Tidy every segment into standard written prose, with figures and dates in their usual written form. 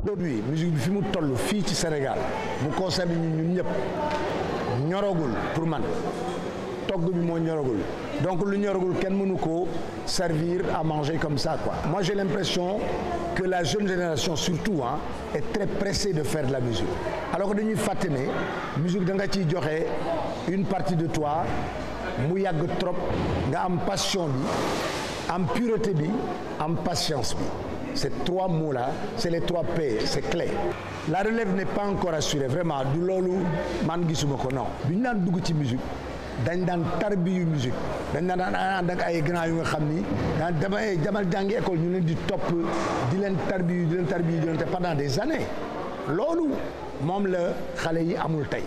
Aujourd'hui musique bi fi mu toll fii ci Sénégal mu concerne ñun ñëpp ñoragul pour man togg bi moo ñoragul donc lu ñoragul kenn mënu ko servir à manger comme ça quoi. Moi j'ai l'impression que la jeune génération surtout est très pressée de faire de la musique alors que dañuy fàtte ne musique da nga ciy joxe une partie de toi mu yàgg trop nga am passion bi am pureté bi am patience bi. Ces trois mots-là, c'est les trois P, c'est clé. La relève n'est pas encore assurée, vraiment. Du loolu man gisuma ko non. bi ñu daan dugg ci musique dañ daan tarbiyu musique dañ daan ànd ak ay grands yu nga xam ni daan demal jàngi école ñu leen di topp di leen tarbiyu pendant des années. loolu moom la xale yi amul tey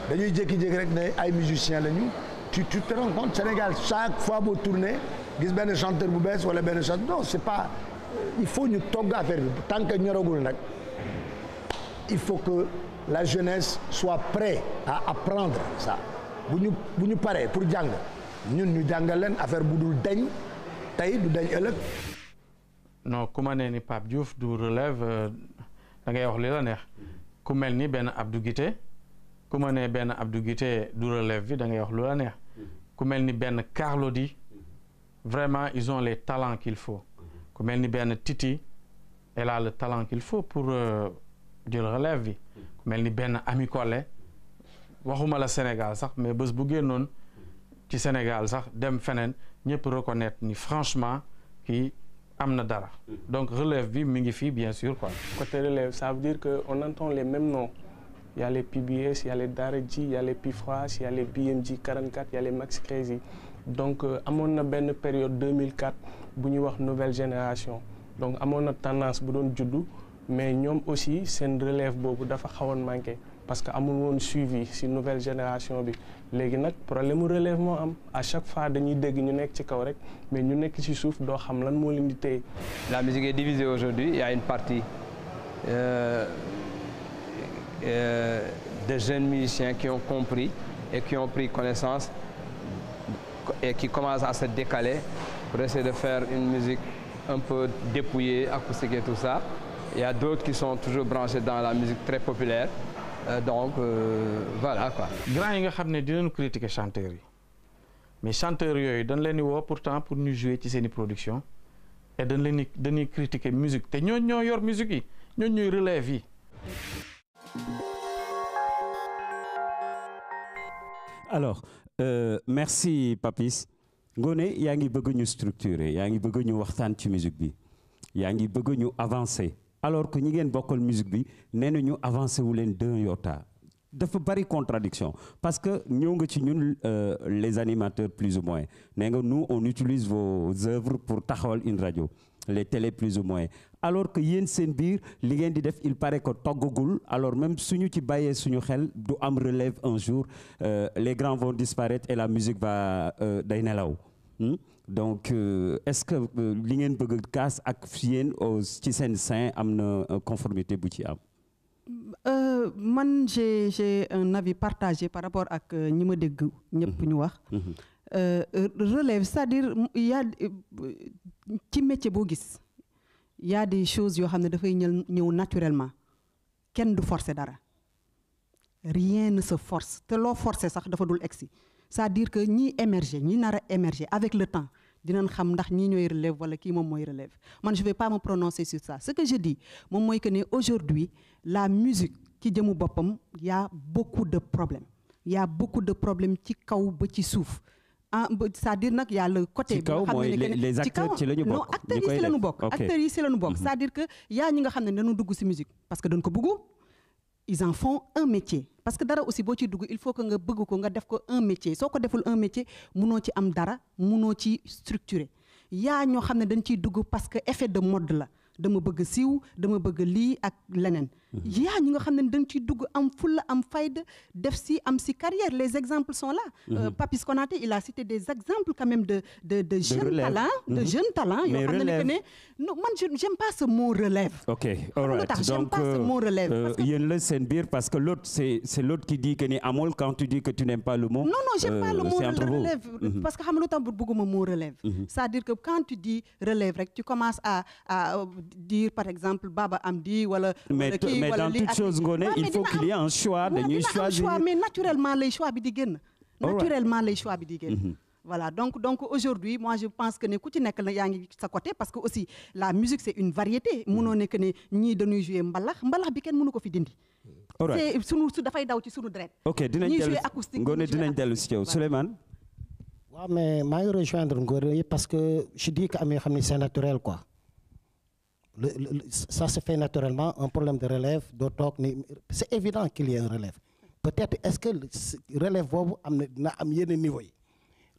dañuy jékki-jékki rek ne ay musiciens lañu. Tu te rends compte Sénégal chaque fois boo tourné gis benn chanteur bu bees wala benn chanteur non c'est pas. Il faut ñu togg affaire bi tant que ñoragul nag il faut que la jeunesse soit prête à apprendre ça bu ñu paree pour jàng ñun ñu jàngal leen affaire bu dul dañ tey du dañ ëllëg. non ku ma nee ni Pape Diouf du relève da ngay wax li la neex ku mel ni benn Abdou Guité ku ma nee benn Abdou Guité du relève bi da ngay wax lu la neex ku mel ni benn Carlou D vraiment ils ont les talents qu'il faut. ku mel ni benn Titi elle a le talent qu'il faut pour jël relève bi ku mel ni benn Ami Collé waxuma la Sénégal sax mais bés bu génnoon ci Sénégal sax dem feneen ñëpp reconnaître ni franchement kii am na dara donc relève bi mi ngi fii bien sûr quoi. Côté relève ça veut dire que on entend les mêmes noms il y a les PBS il y a les Daara J il y a les Pifras il y a les BMG 44 il y a les Max Crazy donc amoon na benn période 2004 bu ñuy wax nouvelle génération donc amoon na tendance bu doon juddu mais ñoom aussi seen relève boobu dafa xawoon manqué parce que amul woon suivi ci nouvelle génération bi léegi nag problème mu relève moo am à chaque fois dañuy dégg ñu nekk ci kaw rek mais ñu nekk ci suuf doo xam lan moo leen di téye. La musique est divisée aujourd'hui il y a une partie de jeunes musiciens qui ont compris et qui ont pris connaissance et qui commencent à se décaler pour essayer de faire une musique un peu dépouillée, acoustique et tout ça. Il y a d'autres qui sont toujours branchés dans la musique très populaire. Donc voilà quoi. grand yi nga xam ne dinañu critiquer chanteurs yi mais chanteurs yooyu dañ leen di woo pourtant pour ñu jouer ci seeni production et dañuy critiquer musique te ñoo yor musique yi ñooy relève yi. Alors merci Papis. Ngoné yaa ngi bëgg ñu structurer yaa ngi bëgg ñu waxtaan ci musique bi yaa ngi bëgg ñu avancer alors que ñi ngeen bokkal musique bi nee na ñu avancer wu leen d'un iota dafa bari contradiction parce que ñëw nga ci ñun les animateurs plus ou moins nee nga nous on utilise vos œuvres pour taxawal une radio les télés plus ou moins alors que yéen seen biir li ngeen di def il paraît que toggagul alors même suñu ci bàyyee suñu xel du am relève un jour les grands vont disparaître et la musique va day nelaw donc est-ce que li ngeen bëgg kaas ak yéen ci seen sein am na conformité bu ci am. man j'ai un avis partagé par rapport ak ñi ma dégg ñëpp ñu wax. relève c'est-à-dire il y a ci métier boo gis il y a des choses yoo xam ne dafay ñëw naturellement kenn du forcer dara rien ne se force te loo forcer sax dafa dul egsi c'est-à-dire que ñi émerger ñi nar a émerger avec le temps dinañ xam ndax ñii ñooy relève wala kii moom mooy relève man je vais pas me prononcer sur ça ce que je dis moom mooy que ne aujourd'hui la musique ci jëmu boppam y a beaucoup de problèmes ci kaw ba ci suuf c'est-à-dire nag y a le côté. ci kaw mooy les acteurs ci la ñu bokk. non acteurs yi ci la ñu bokk. c'est-à-dire que y a ñi nga xam ne dañu dugg ci musique parce que dañ ko bëggu ils en font un métier parce que dara aussi boo ciy dugg il faut que nga bëgg ko nga def ko un métier soo ko deful un métier munoo ci am dara munoo ci structurer yaa ñoo xam ne dañ ciy dugg parce que effet de mode la dama bëgg siiw dama bëgg lii ak leneen yaa ñi nga xam ne dañ ciy dugg am fulla am fayda def si am si carrière les exemples sont là. Papis Konaté il a cité des exemples quand même de jeunes talents. De jeunes talents yoo xam ne non man j'aime pas ce mot relève. ok all right j'aime pas ce mot relève. yéen la seen biir parce que l'autre c'est l'autre qui dit que ni amul quand tu dis que tu n'aimes pas le mot. non j'aime pas le mot relève. parce que xam nga lu tax bëgguma mot relève. c'est-à-dire que quand tu dis relève rek tu commences à dire par exemple Baba Amdi wala. mais dans toute chose Ngoné il faut qu'il y ait un choix dañuy choisir. mais naturellement les choix bi di génn. naturellement les choix bi di génn. voilà donc aujourd'hui moi je pense que ne ku ci nekk la yaa ngi sa côté parce que aussi la musique c'est une variété mënoo nekk ne ñii dañuy jouer mbalax bi kenn mënu ko fi dindi. c'est sunu su dafay daw ci sunu deret. ok dinañ dellu Ngoné dinañ dellu si yow Souleymane. waaw mais maa ngi rejoindre Ngoné parce que je dis que am yoo xam ne c'est naturel quoi. Ça se fait naturellement un problème de relève doo toog ni c'est évident qu'il y a un relève peut-être est-ce que relève boobu am na dina am yenn niveau yi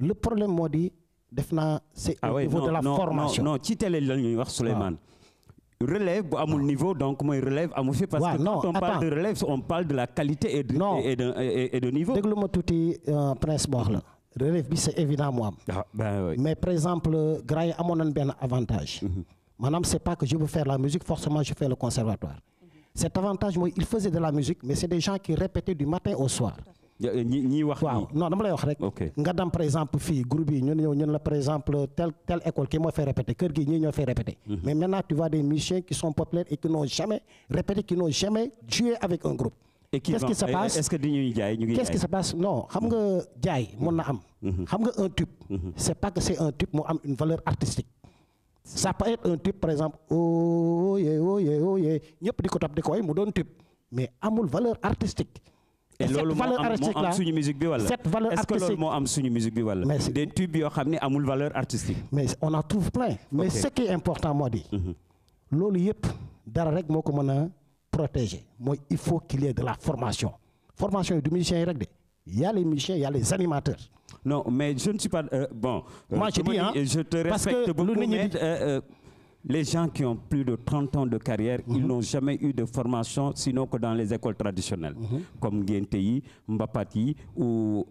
le problème moo di def naa c'est au niveau de la formation non ci télé la ñuy wax Souleymane relève bu amul niveau donc mooy relève amu fi parce que quand on parle de relève on parle de la qualité et de niveau. déglu ma tuuti Prince bo wax la relève bi c'est évident mu am mais par exemple gars yi amoon nañ benn avantage maanaam c'est pas que je veux faire la musique forcément je fais le conservatoire cet avantage mooy il faisait de la musique mais c'est des gens qui répétaient du matin au soir. ñi wax waaw non dama lay wax rek. nga dem par exemple fii groupe yi ñun la par exemple telle école kii moo fay répéter kër gi ñii ñoo fay répéter. mais maintenant tu vois des musiciens qui sont populaires et qui n'ont jamais répété qui n'ont jamais joué avec un groupe. Qu'est-ce qui se passe est-ce que dañuy jaay ñu ngi jaay qu'est-ce qui se passe non xam nga jaay mën na am. xam nga un tube. c'est pas que c'est un tube moo am une valeur artistique. ça peut être un tube par exemple oh yeah ñëpp di ko topp di ko way mu doon tube mais amul valeur artistique. et loolu moo am suñu musique bi wala cette valeur artistique est-ce que loolu moo am suñu musique bi wala des tubes yoo xam ne amul valeur artistique. mais on en trouve plein. mais ce qui est important moo di. loolu yëpp dara rek moo ko mën a protéger mooy il faut qu'il y ait de la formation yi du musicien yi rek de il y a les musiciens il y a les animateurs. non mais je ne suis pas bon. moi je dis je te respecte beaucoup mais les gens qui ont plus de 30 ans de carrière ils n'ont jamais eu de formation sinon que dans les écoles traditionnelles comme ngénte yi mbapat yi ou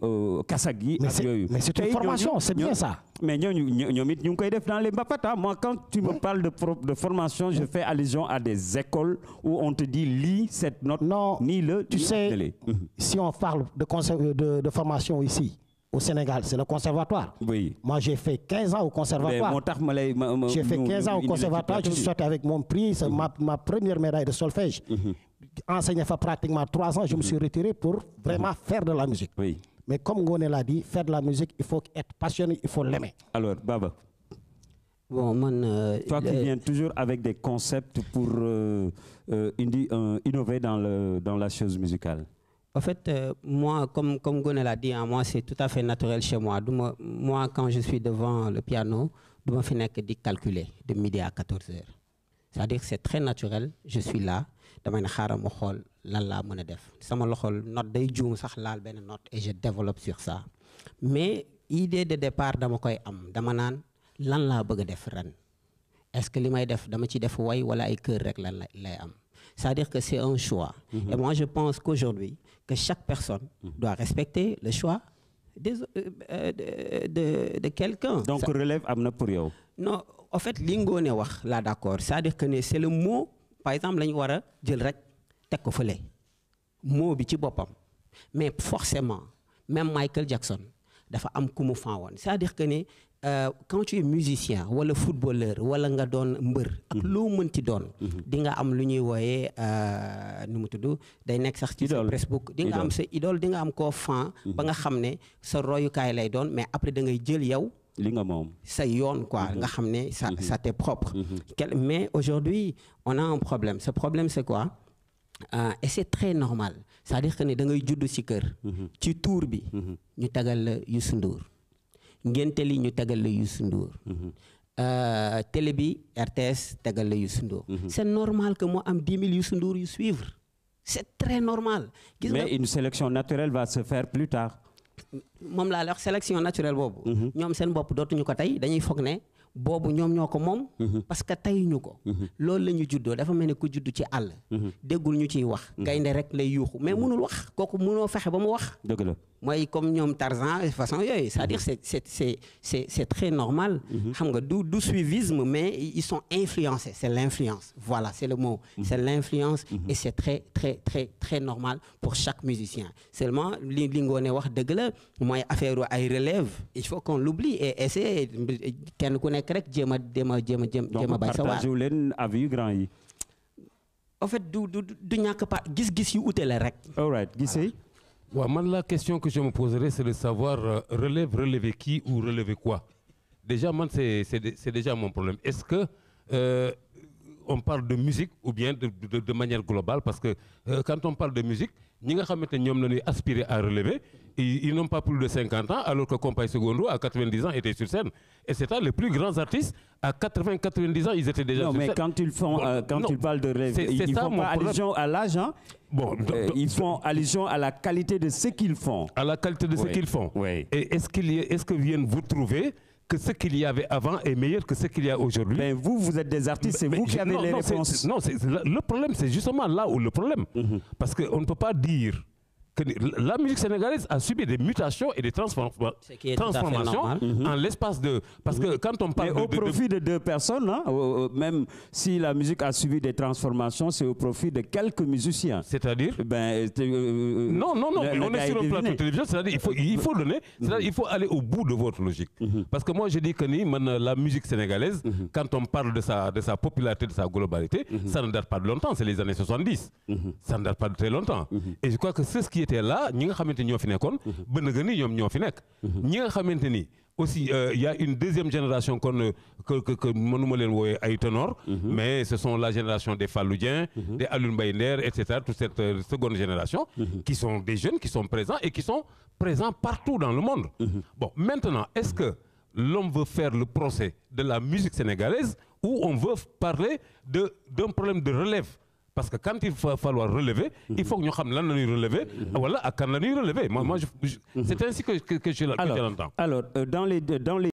kasak yi ak yooyu mais c'est une formation c'est bien ça mais ñoom it ñu ngi koy def dans les mbapat moi quand tu me parles de formation je fais allusion à des écoles où on te dit lis cette note ni le tu sais si on parle de formation ici au Sénégal, c'est le conservatoire. Oui. Moi, j'ai fait 15 ans au conservatoire. J'ai fait 15 ans au conservatoire. Je suis sorti avec mon prix, c'est ma première médaille de solfège. Enseigné pratiquement 3 ans, je me suis retiré pour vraiment faire de la musique. Oui. Mais comme Ngoné l'a dit, faire de la musique, il faut être passionné, il faut l'aimer. Alors, Baba. Bon, toi qui viens toujours avec des concepts pour innover dans la chose musicale. En fait, moi, comme Ngoné l'a dit, moi, c'est tout à fait naturel chez moi. Moi, quand je suis devant le piano, je ne fais que de calculer de midi à 14h. C'est-à-dire que c'est très naturel. Je suis là. Je me note et je développe sur ça. Mais l'idée de départ, est-ce que je def dama ci def way wala ay cœur rek lan lay am. C'est-à-dire que c'est un choix. Et moi, je pense qu'aujourd'hui, que chaque personne doit respecter le choix de quelqu'un. Donc, relève amna pour yow. Non, en fait, Ngoné wax là d'accord. C'est-à-dire que c'est le mot, par exemple, lañu wara jël rek tek ko feulé. Mot bi ci bopam. Mais forcément, même Michael Jackson dafa am ku mu fan won. C'est-à-dire que quand tu es musicien wala footballeur wala nga doon mbër ak loo mënti doon di nga am lu ñuy wooyee nu mu tudd day nekk sax ci sa Facebook di nga am sa idole di nga am koo fan ba nga xam ne sa royukaay lay doon mais après da ngay jël yow li nga moom sa yoon quoi nga xam ne ça t'est propre mais aujourd'hui on a un problème ce problème c'est quoi et c'est très normal c'est-à-dire que ne da ngay judd ci kër ci tour bi ñu tagal la Youssou Ndour ngénte li ñu tegal la Youssou Ndour télé bi RTS tegal la Youssou Ndour c'est normal que moi am 10 000 Youssou Ndour yu suivre c'est très normal mais une sélection naturelle va se faire plus tard moom laa la wax sélection naturelle boobu ñoom seen bopp dootuñu ko tey dañuy foog ne boobu ñoom ñoo ko moom. parce que tayuñu ko. loolu la ñu juddoo dafa mel ni ku judd ci àll. déggul ñu ciy wax. gaynde rek lay yuuxu mais mënul wax kooku mënoo fexe ba mu wax. dëgg la mooy comme ñoom Tarzan façon yooyu c'est-à-dire c'est très normal. xam nga du suivisme mais ils sont influencés c'est l'influence voilà c'est le mot. c'est l'influence et c'est très normal pour chaque musicien seulement li Ngoné wax dëgg la mooy affaire ay relève il faut qu'on l'oublie et essayer kenn ku nekk rek jéem a bay sa waar. partagé wu leen avis grand yi. en fait du ñàkk pa gis-gis yu ute la rek. all right gisee. Ouais, moi, la question que je me poserais, c'est de savoir relever qui ou relever quoi. Déjà, moi, c'est déjà mon problème. Est-ce que on parle de musique ou bien de manière globale? Parce que quand on parle de musique, nous avons aspiré à relever. Ils n'ont pas plus de 50 ans, alors que Compaye Secondo, à 90 ans, était sur scène. Et c'était les plus grands artistes. À 80-90 ans, ils étaient déjà sur scène. Non, mais quand ils font, ils parlent de rêve, ils ne font pas allusion à l'âge. Hein? Bon, ils font allusion à la qualité de ce qu'ils font. À la qualité de ce qu'ils font. Oui. Et est-ce que vous trouvez que ce qu'il y avait avant est meilleur que ce qu'il y a aujourd'hui? Mais vous êtes des artistes, c'est vous qui avez les réponses. Le problème, c'est justement là où le problème. Parce qu'on ne peut pas dire que la musique sénégalaise a subi des mutations et des transformations en l'espace de... Parce que quand on parle au profit de deux personnes, hein, même si la musique a subi des transformations, c'est au profit de quelques musiciens. C'est-à-dire non, on est sur un plateau de télévision, c'est-à-dire il faut donner, il faut aller au bout de votre logique. Parce que moi, je dis que la musique sénégalaise, quand on parle de sa popularité, de sa globalité, ça ne date pas de longtemps, c'est les années 70. Ça ne date pas de très longtemps. Et je crois que c'est ce qui était là, ñi nga xamante ñoo fi nekkoon ba nga ni ñoom ñoo fi nekk ñi nga xamante ni aussi il y a une deuxième génération que mënuma leen wooyee ay ténor mais ce sont la génération des Fallou Dieng des Alioune Mbaye Nder etc. toute cette seconde génération qui sont des jeunes qui sont présents et qui sont présents partout dans le monde. Bon, maintenant est-ce que l'homme veut faire le procès de la musique sénégalaise ou on veut parler d'un problème de relève? Parce que quand il va falloir relever, il faut que nous sachions là nous relever, voilà, à quand nous relever. Moi, c'est ainsi que je l'entends. Alors, dans les